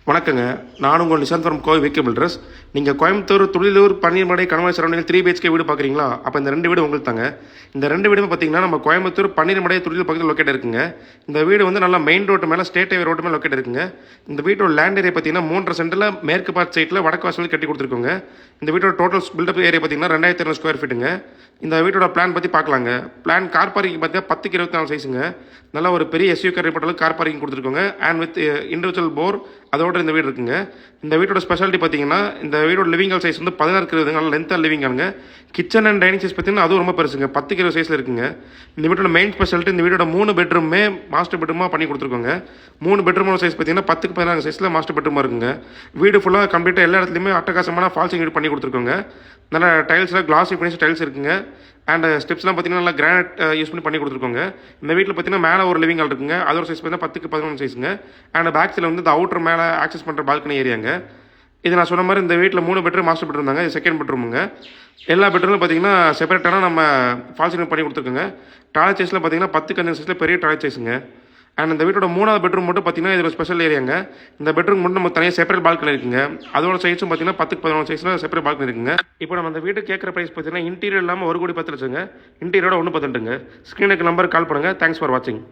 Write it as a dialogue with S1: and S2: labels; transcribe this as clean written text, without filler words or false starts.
S1: வணக்கங்க. நான் உங்கள் Nishanth from Kovai VK builders. நீங்கள் கோயம்புத்தூர், துளிலூர், பன்னீர்மடை, கணவாய் சரௌண்டிங் 3 BHK வீடு பார்க்குறீங்களா? அப்போ இந்த 2 வீடு உங்களுக்கு தாங்க. இந்த 2 வீடுமே பார்த்தீங்கன்னா நம்ம கோயம்புத்தூர், பன்னீர்மடை, துளிலூர் பக்கத்தில் லொக்கேட் இருக்குங்க. இந்த வீடு வந்து நல்லா மெயின் ரோட்டு மேலே, ஸ்டேட் ஹைவே ரோட்டு மேலே லொக்கேட் இருக்குங்க. இந்த வீட்டோட லேண்ட் ஏரியா பார்த்தீங்கன்னா 3.5 சென்டில் மேற்கு பார்ட் சைட்டில் வடக்கு வாசல் கட்டி கொடுத்துருக்கோங்க. இந்த வீட்டோட டோட்டல் பில்டப் ஏரியா பார்த்தீங்கன்னா 2200 ஸ்கொயர் ஃபீட்டுங்க. இந்த வீட்டோட பிளான் பற்றி பார்க்கலாங்க. பிளான் கார் பார்க்கிங் பார்த்தீங்கன்னா 10க்கு 24 சைஸுங்க. நல்லா ஒரு பெரிய SUV கார் போட்டாலும் கார் பார்க்கிங் கொடுத்துருக்கோங்க. அண்ட் வித் இண்டிவிஜுவல் போர் அதோட இந்த வீடு இருக்குங்க. இந்த வீட்டோட ஸ்பெஷாலிட்டி பார்த்தீங்கன்னா இந்த வீடோட லிவிங் ஹால் சைஸ் வந்து 16 20 நல்ல லென்த்தாக living ஹாலுங்க. Kitchen and dining size பார்த்தீங்கன்னா அதுவும் ரொம்ப பெருசுங்க, 10க்கு 20 சைஸில் இருக்குங்க. இந்த வீட்டோட மெயின் ஸ்பெஷாலிட்டி இந்த வீடோட 3 பெட்ரூமே மாஸ்டர் பெட்ரூமாக பண்ணி கொடுத்துருக்கோங்க. 3 பெட்ரூமோட சைஸ் பார்த்தீங்கன்னா 10க்கு 16 சைஸில் மாஸ்டர் பெட்ரூமாக இருக்குங்க. வீடு ஃபுல்லாக கம்ப்ளீட்டாக எல்லா இடத்துலையுமே அட்டகாசமான ஃபால்சிங் வீடு பண்ணி கொடுத்துருக்கோங்க. நல்ல டைல்ஸ்லாம் கிளாஸி ஃபினிஷ் டைல்ஸ் இருக்குங்க. அண்ட் ஸ்டெப்ஸ்லாம் பார்த்தீங்கன்னா நல்லா கிரானைட் யூஸ் பண்ணி கொடுத்துருக்கோங்க. இந்த வீட்டில் பார்த்தீங்கன்னா மேலே ஒரு லிவிங் ஹால் இருக்குங்க. அதோட சைஸ் பார்த்தீங்கன்னா 10க்கு 11 சைஸுங்க. அண்ட் பேக் சைடில் வந்து இந்த அவுட்டர் மேலே ஆக்சஸ் பண்ணுற பால்கனி ஏரியாங்க. இது நான் சொன்ன மாதிரி இந்த வீட்டில் 3 பெட்ரூம் மாஸ்டர் பெட்ரூம் தாங்க. இது செகண்ட் பெட்ரூமுங்க. எல்லா பெட்ரூமும் பார்த்தீங்கன்னா செப்பரேட்டான நம்ம ஃபால்சிங் பண்ணி கொடுத்துருக்கோங்க. டாய்லெட் சைஸில் பார்த்தீங்கன்னா 10க்கு 15 சைஸில் பெரிய டாய்லெட் சைஸுங்க. அண்ட் இந்த வீட்டோட 3வது பெட்ரூம் மட்டும் பார்த்தீங்கன்னா இது ஒரு ஸ்பெஷல் ஏரியாங்க. இந்த பெட்ரூம் மட்டும் நம்ம தனியாக செப்பரேட் பால்கனி இருக்குங்க. அதோட சைஸும் பார்த்தீங்கன்னா 10க்கு 11 சைஸில் செப்பரேட் பால்கனி இருக்குங்க. இப்போ நம்ம அந்த வீட்டு கேட்குற ப்ரைஸ் பார்த்தீங்கன்னா இன்டீரியர் இல்லாமல் 1,10,00,000ங்க. இன்டீரியரோட 1,18ங்க. ஸ்க்ரீனுக்கு நம்பர் கால் பண்ணுங்கள். தேங்க்ஸ் ஃபார் வாட்சிங்.